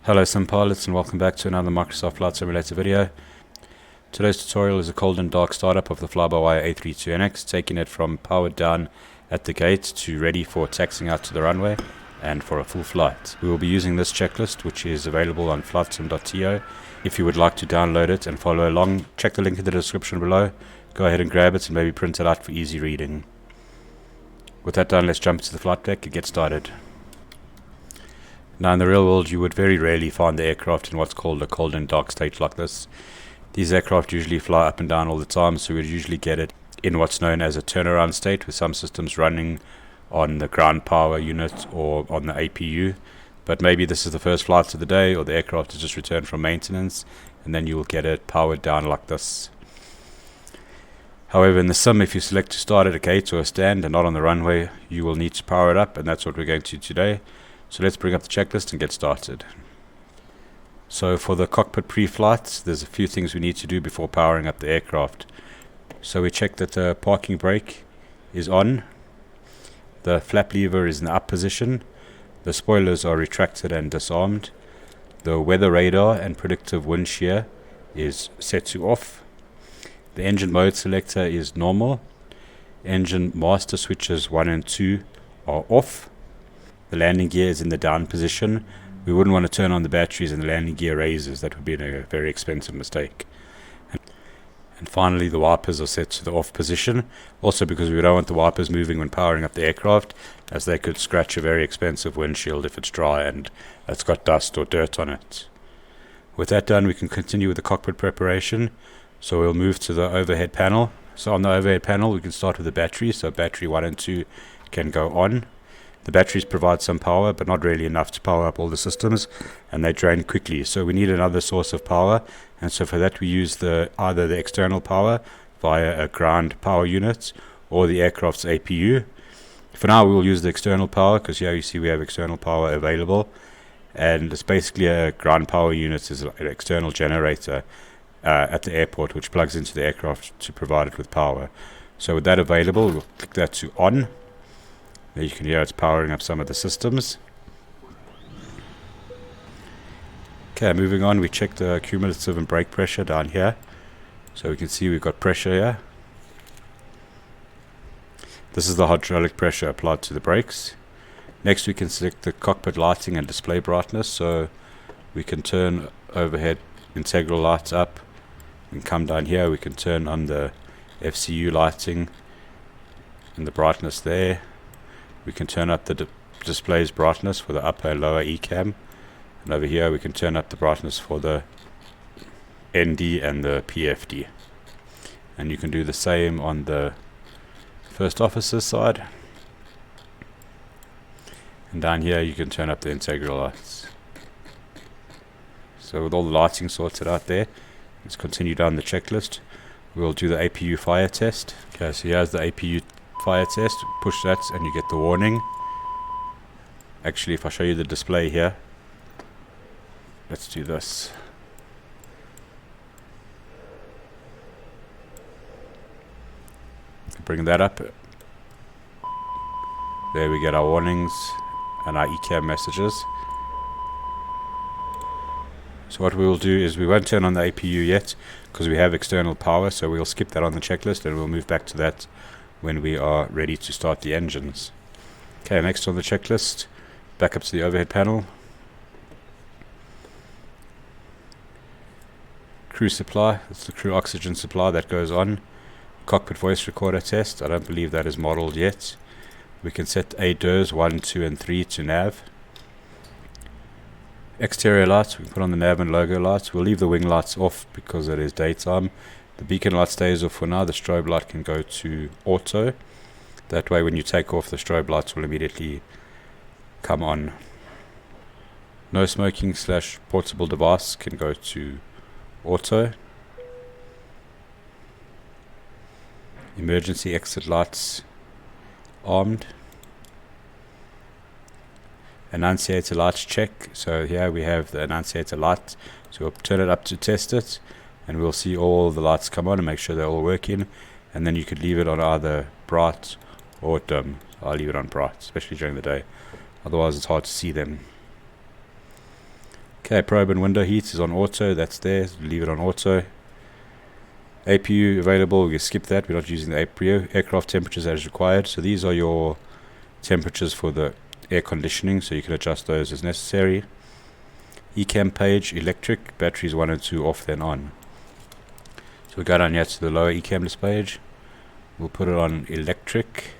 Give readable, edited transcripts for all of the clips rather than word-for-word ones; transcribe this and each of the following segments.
Hello sim pilots, and welcome back to another Microsoft Flight Simulator video. Today's tutorial is a cold and dark startup of the FlyByWire A32nx, taking it from powered down at the gate to ready for taxiing out to the runway and for a full flight. We will be using this checklist, which is available on flightsim.to. If you would like to download it and follow along, check the link in the description below. Go ahead and grab it and maybe print it out for easy reading. With that done, let's jump to the flight deck and get started. Now in the real world, you would very rarely find the aircraft in what's called a cold and dark state like this. These aircraft usually fly up and down all the time, so we'd usually get it in what's known as a turnaround state, with some systems running on the ground power unit or on the APU. But maybe this is the first flight of the day, or the aircraft has just returned from maintenance, and then you will get it powered down like this. However, in the sim, if you select to start at a gate or a stand and not on the runway, you will need to power it up, and that's what we're going to do today. So let's bring up the checklist and get started. So for the cockpit pre-flights, there's a few things we need to do before powering up the aircraft. So we check that the parking brake is on, the flap lever is in the up position, the spoilers are retracted and disarmed, the weather radar and predictive wind shear is set to off, the engine mode selector is normal, engine master switches 1 and 2 are off. The landing gear is in the down position. We wouldn't want to turn on the batteries and the landing gear raises. That would be a very expensive mistake. And finally, the wipers are set to the off position, also because we don't want the wipers moving when powering up the aircraft, as they could scratch a very expensive windshield if it's dry and it's got dust or dirt on it. With that done, we can continue with the cockpit preparation. So we'll move to the overhead panel. So on the overhead panel, we can start with the battery. So battery 1 and 2 can go on. The batteries provide some power, but not really enough to power up all the systems, and they drain quickly. So we need another source of power, and so for that we use either the external power via a ground power unit or the aircraft's APU. For now we will use the external power, because here you see we have external power available, and it's basically a ground power unit is an external generator at the airport, which plugs into the aircraft to provide it with power. So with that available, we'll click that to on. There you can hear it's powering up some of the systems. Okay, moving on, we check the cumulative and brake pressure down here. So we can see we've got pressure here. This is the hydraulic pressure applied to the brakes. Next we can select the cockpit lighting and display brightness. So we can turn overhead integral lights up, and come down here we can turn on the FCU lighting and the brightness there. We can turn up the display's brightness for the upper and lower ECAM, and over here we can turn up the brightness for the ND and the PFD, and you can do the same on the first officer side, and down here you can turn up the integral lights. So with all the lighting sorted out there, let's continue down the checklist. We'll do the Apu Fire Test. Okay, so here's the Apu Fire Test. Push that and you get the warning. Actually, if I show you the display here, let's do this. Bring that up. There we get our warnings and our ECAM messages. So what we will do is we won't turn on the APU yet because we have external power, so we'll skip that on the checklist and we'll move back to that when we are ready to start the engines. Okay, next on the checklist, back up to the overhead panel. Crew supply, that's the crew oxygen supply that goes on. Cockpit voice recorder test, I don't believe that is modeled yet. We can set ADIRS 1, 2 and 3 to nav. Exterior lights, we can put on the nav and logo lights. We'll leave the wing lights off because it is daytime. The beacon light stays off for now. The strobe light can go to auto. That way when you take off, the strobe lights will immediately come on. No smoking / portable device can go to auto. Emergency exit lights armed. Annunciator lights check. So here we have the annunciator light. So we'll turn it up to test it, and we'll see all the lights come on and make sure they're all working. And then you could leave it on either bright or dim. I'll leave it on bright, especially during the day. Otherwise it's hard to see them. Okay, probe and window heat is on auto, that's there, leave it on auto. APU available, we skip that, we're not using the APU. Aircraft temperatures as required, so these are your temperatures for the air conditioning, so you can adjust those as necessary. ECAM page, electric, batteries 1 and 2 off then on. So we go down here to the lower ECAM list page, we'll put it on electric,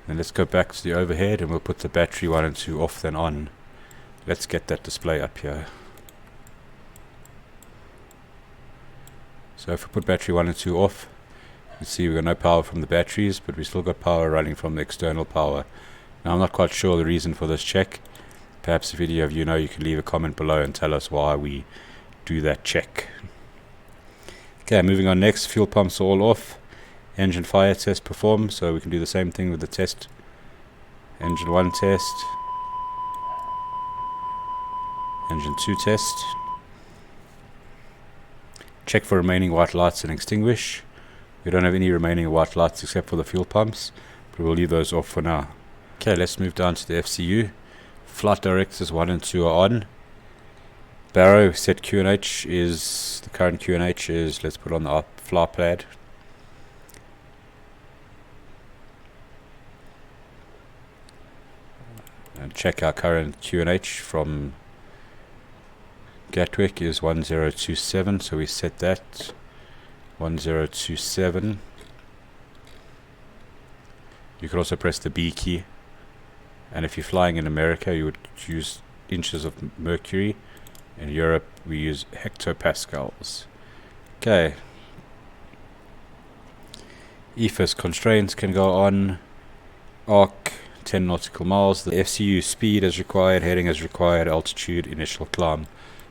and let's go back to the overhead and we'll put the battery 1 and 2 off then on. Let's get that display up here. So if we put battery 1 and 2 off, you can see we've got no power from the batteries, but we still got power running from the external power. Now I'm not quite sure the reason for this check. Perhaps if any of you know, you can leave a comment below and tell us why we do that check. Okay, moving on next, fuel pumps are all off. Engine fire test performed, so we can do the same thing with the test. Engine 1 test. Engine 2 test. Check for remaining white lights and extinguish. We don't have any remaining white lights except for the fuel pumps, but we'll leave those off for now. Okay, let's move down to the FCU. Flight directors 1 and 2 are on. Barrow set QNH is, the current QNH is, let's put on the fly pad. And check our current QNH from Gatwick is 1027, so we set that 1027. You could also press the B key, and if you're flying in America you would use inches of mercury. In Europe we use hectopascals. Okay, Ifr's constraints can go on. Arc 10 nautical miles. The FCU speed as required, heading as required, altitude, initial climb.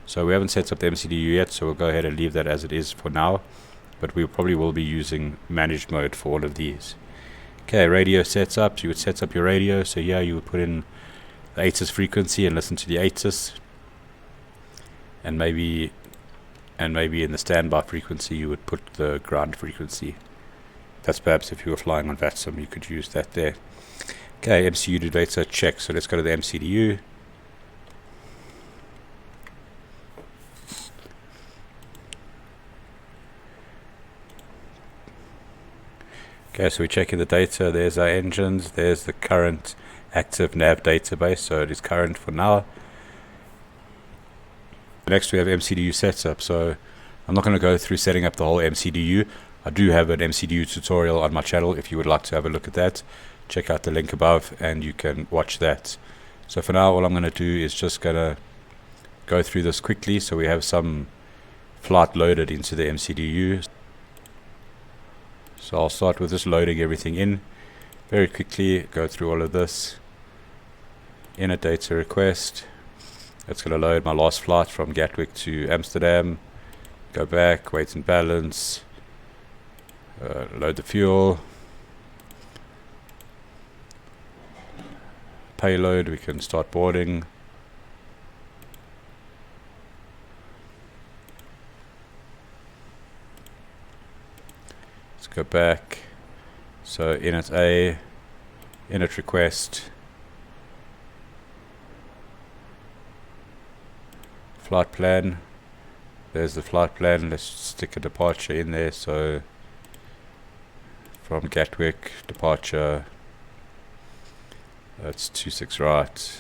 So we haven't set up the MCDU yet, so we'll go ahead and leave that as it is for now, but we probably will be using managed mode for all of these. Okay, radio setup. You would set up your radio, so here you would put in the ATIS frequency and listen to the ATIS, and maybe in the standby frequency you would put the ground frequency. That's perhaps if you were flying on VATSIM, you could use that there. Okay, MCU data check, so let's go to the MCDU. Okay, so we're checking the data. There's our engines, there's the current active nav database, so it is current for now. Next we have MCDU setup, so I'm not going to go through setting up the whole MCDU. I do have an MCDU tutorial on my channel if you would like to have a look at that. Check out the link above and you can watch that. So for now all I'm going to do is just going to go through this quickly so we have some flight loaded into the MCDU. So I'll start with just loading everything in very quickly, go through all of this. Inner data request. It's going to load my last flight from Gatwick to Amsterdam. Go back, weight and balance. Load the fuel. Payload, we can start boarding. Go back, so init A, init request, flight plan, there's the flight plan, let's stick a departure in there, so from Gatwick, departure, that's 26 right,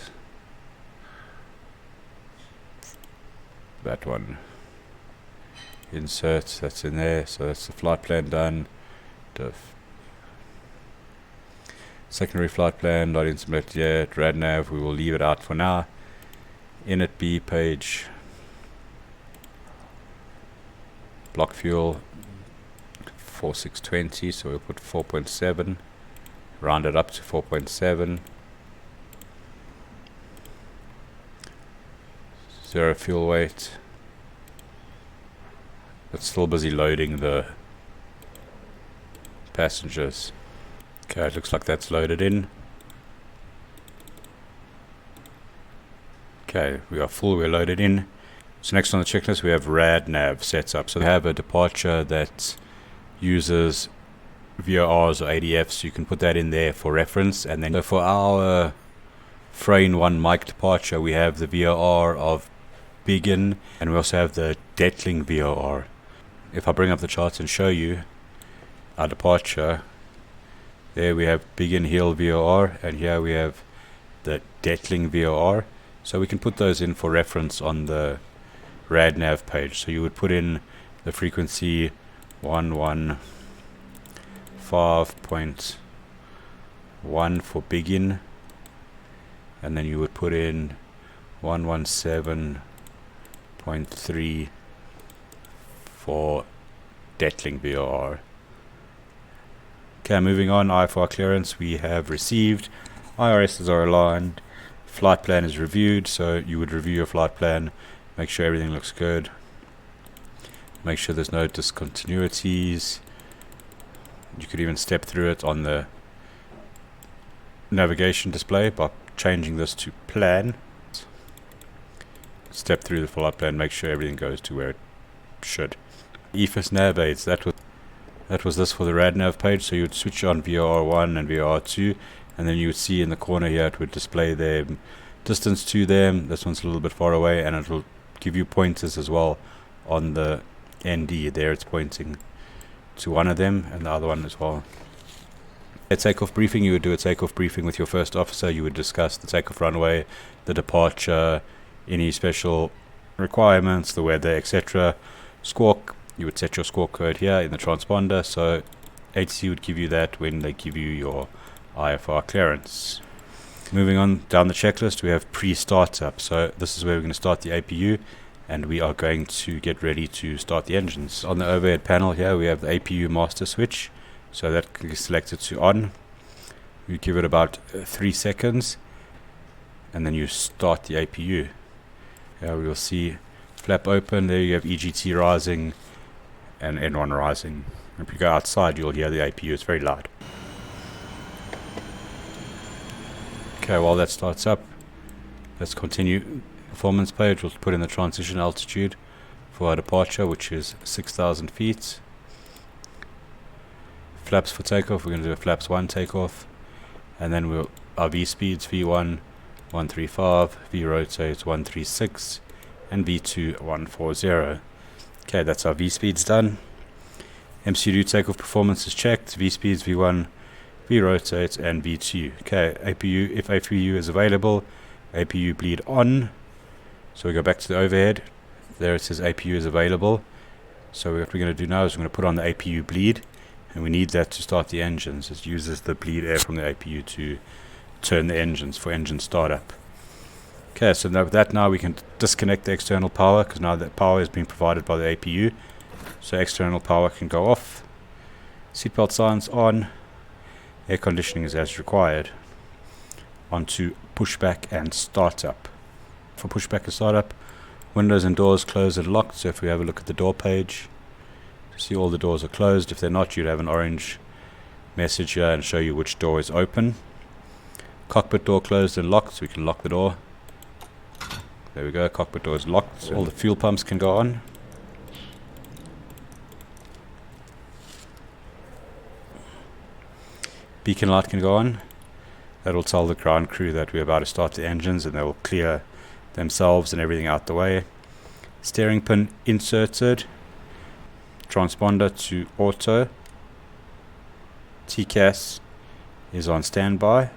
that one, insert, that's in there, so that's the flight plan done. Secondary flight plan not implemented yet. RadNav, we will leave it out for now. Init B page, block fuel 4620, so we'll put 4.7, round it up to 4.7. Zero fuel weight. It's still busy loading the passengers. Okay, it looks like that's loaded in. Okay, we are full, we're loaded in. So next on the checklist we have RadNav setup. So we have a departure that uses VORs or ADFs, so you can put that in there for reference. And then so for our frame 1 mic departure, we have the VOR of begin, and we also have the Detling VOR. If I bring up the charts and show you our departure, there we have begin heel VOR, and here we have the Detling VOR. So we can put those in for reference on the RadNav page. So you would put in the frequency 115.1 for begin, and then you would put in 117.3 for Detling VOR. Okay, moving on, Ifr Clearance we have received, IRSs are aligned, flight plan is reviewed, so you would review your flight plan, make sure everything looks good, make sure there's no discontinuities. You could even step through it on the navigation display by changing this to plan. Step through the flight plan, make sure everything goes to where it should. Ifr nav aids, that was this for the RadNav page. So you would switch on VOR1 and VOR2, and then you would see in the corner here it would display their distance to them. This one's a little bit far away, and it will give you pointers as well on the ND. There it's pointing to one of them and the other one as well. At takeoff briefing, you would do a takeoff briefing with your first officer. You would discuss the takeoff runway, the departure, any special requirements, the weather, etc. Squawk, you would set your squawk code here in the transponder, so ATC would give you that when they give you your Ifr clearance. Moving on down the checklist, we have pre-startup. So this is where we're going to start the APU, and we are going to get ready to start the engines. On the overhead panel here, we have the APU master switch, so that can be selected to on. You give it about 3 seconds, and then you start the APU. Here we will see flap open. There you have EGT rising and N1 rising. If you go outside, you'll hear the APU. It's very loud. Okay, while that starts up, let's continue. Performance page, we'll put in the transition altitude for our departure, which is 6,000 feet. Flaps for takeoff, we're going to do a flaps 1 takeoff, and then our V speeds, V1 135, V rotate 136, and V2 140. Okay, that's our V speeds done. Mcdu takeoff performance is checked, V speeds, V1, V rotate, and V2. Okay, APU, if APU is available, APU bleed on. So we go back to the overhead. There it says APU is available. So what we're going to do now is we're going to put on the APU bleed, and we need that to start the engines. It uses the bleed air from the APU to turn the engines for engine startup. Okay, so now with that, now we can disconnect the external power, because now that power is being provided by the APU. So external power can go off. Seatbelt signs on. Air conditioning is as required. On to pushback and startup. For pushback and startup, windows and doors closed and locked. So if we have a look at the door page, see all the doors are closed. If they're not, you'd have an orange message here and show you which door is open. Cockpit door closed and locked, so we can lock the door. There we go, cockpit door is locked. All the fuel pumps can go on. Beacon light can go on. That will tell the ground crew that we're about to start the engines, and they will clear themselves and everything out the way. Steering pin inserted. Transponder to auto. TCAS is on standby.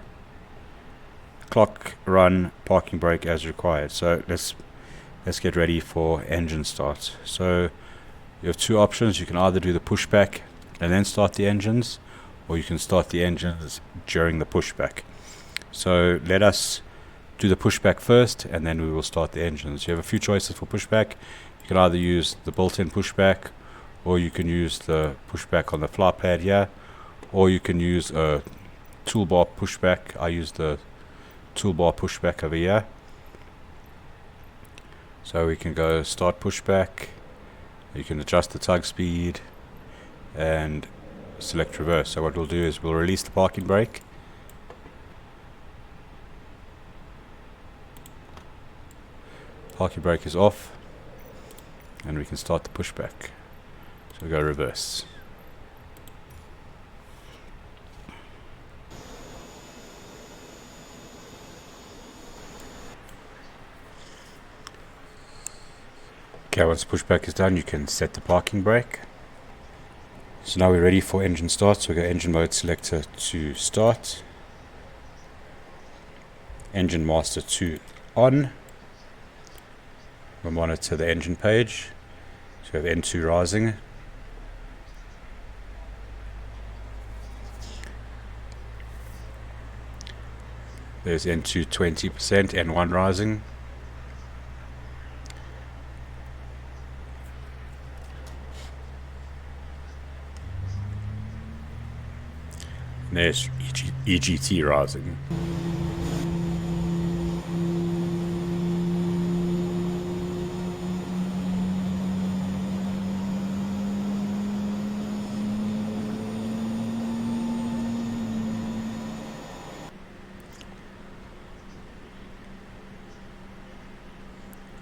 Clock, run, parking brake as required. So let's get ready for engine start. So you have two options. You can either do the pushback and then start the engines, or you can start the engines during the pushback. So let us do the pushback first, and then we will start the engines. You have a few choices for pushback. You can either use the built-in pushback, or you can use the pushback on the fly pad here, or you can use a toolbar pushback. I use the toolbar pushback over here. So we can go start pushback. You can adjust the tug speed and select reverse. So what we'll do is we'll release the parking brake. Parking brake is off, and we can start the pushback. So we go reverse. Okay, once pushback is done, you can set the parking brake. So now we're ready for engine start, so we go engine mode selector to start. Engine master to on. We'll monitor the engine page. So we have N2 rising. There's N2 20%, N1 rising. And there's EGT rising.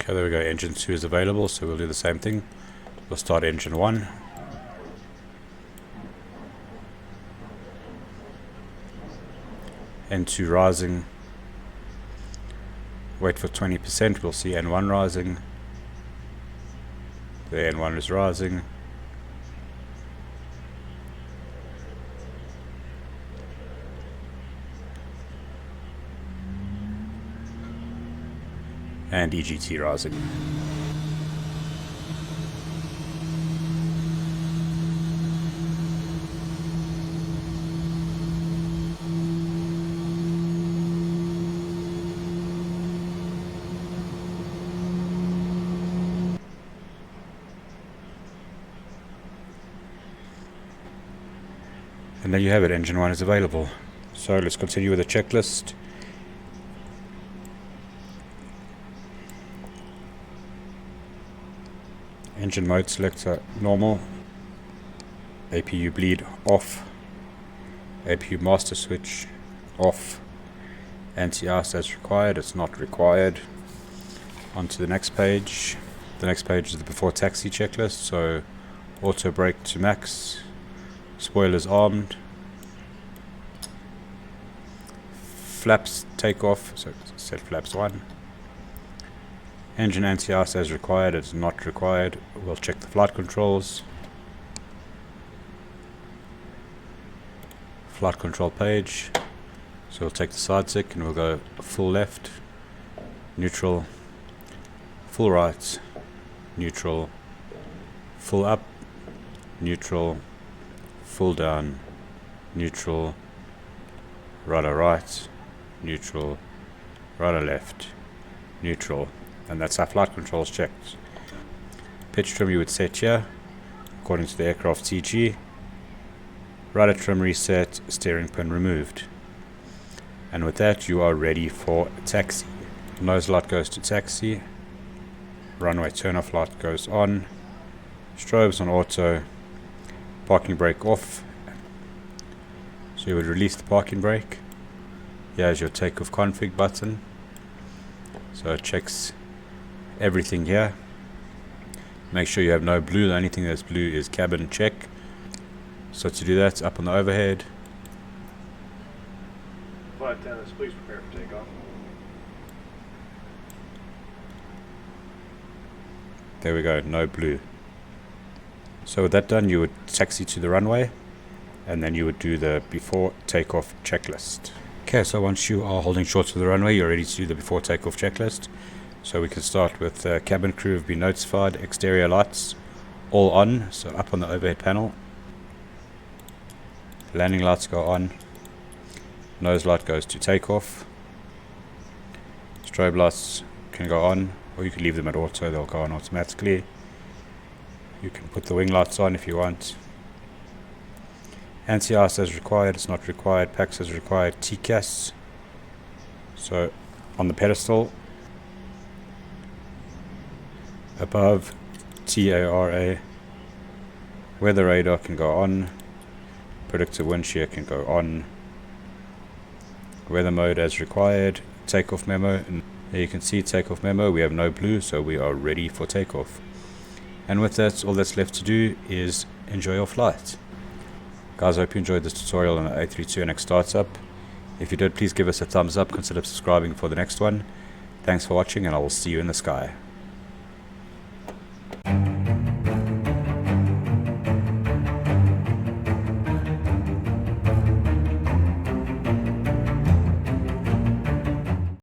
Okay, there we go, engine 2 is available, so we'll do the same thing. We'll start engine 1. N2 rising. Wait for 20%, we'll see N1 rising. The N1 is rising. And EGT rising. And there you have it, engine 1 is available. So let's continue with the checklist. Engine mode selector normal. Apu Bleed off. Apu master switch off. Anti-ice as required, it's not required. On to the next page. The next page is the before taxi checklist. So auto brake to max. Spoilers armed. Flaps takeoff, so set flaps 1. Engine anti-ice as required, it's not required. We'll check the flight controls. Flight control page. So we'll take the side stick and we'll go full left, neutral, full right, neutral, full up, neutral, full down, neutral, rudder right, neutral, rudder left, neutral. And that's our flight controls checked. Pitch trim you would set here, according to the aircraft CG. Rudder trim reset, steering pin removed. And with that you are ready for taxi. Nose light goes to taxi. Runway turn off light goes on. Strobes on auto. Parking brake off. So you would release the parking brake. Here's your takeoff config button. So it checks everything here. Make sure you have no blue. The only thing that's blue is cabin check. So to do that, up on the overhead. Flight attendants, please prepare for takeoff. There we go, no blue. So with that done, you would taxi to the runway, and then you would do the before takeoff checklist. Okay, so once you are holding short to the runway, you're ready to do the before takeoff checklist. So we can start with cabin crew have been notified, exterior lights all on, so up on the overhead panel. Landing lights go on. Nose light goes to takeoff. Strobe lights can go on, or you can leave them at auto, they'll go on automatically. You can put the wing lights on if you want. Anti-ice as required, it's not required. PAX as required. TCAS. So on the pedestal above, TARA. Weather radar can go on. Predictive wind shear can go on. Weather mode as required. Takeoff memo. And there you can see takeoff memo. We have no blue, so we are ready for takeoff. And with that, all that's left to do is enjoy your flight. Guys, I hope you enjoyed this tutorial on the A32nx startup. If you did, please give us a thumbs up. Consider subscribing for the next one. Thanks for watching, and I will see you in the sky.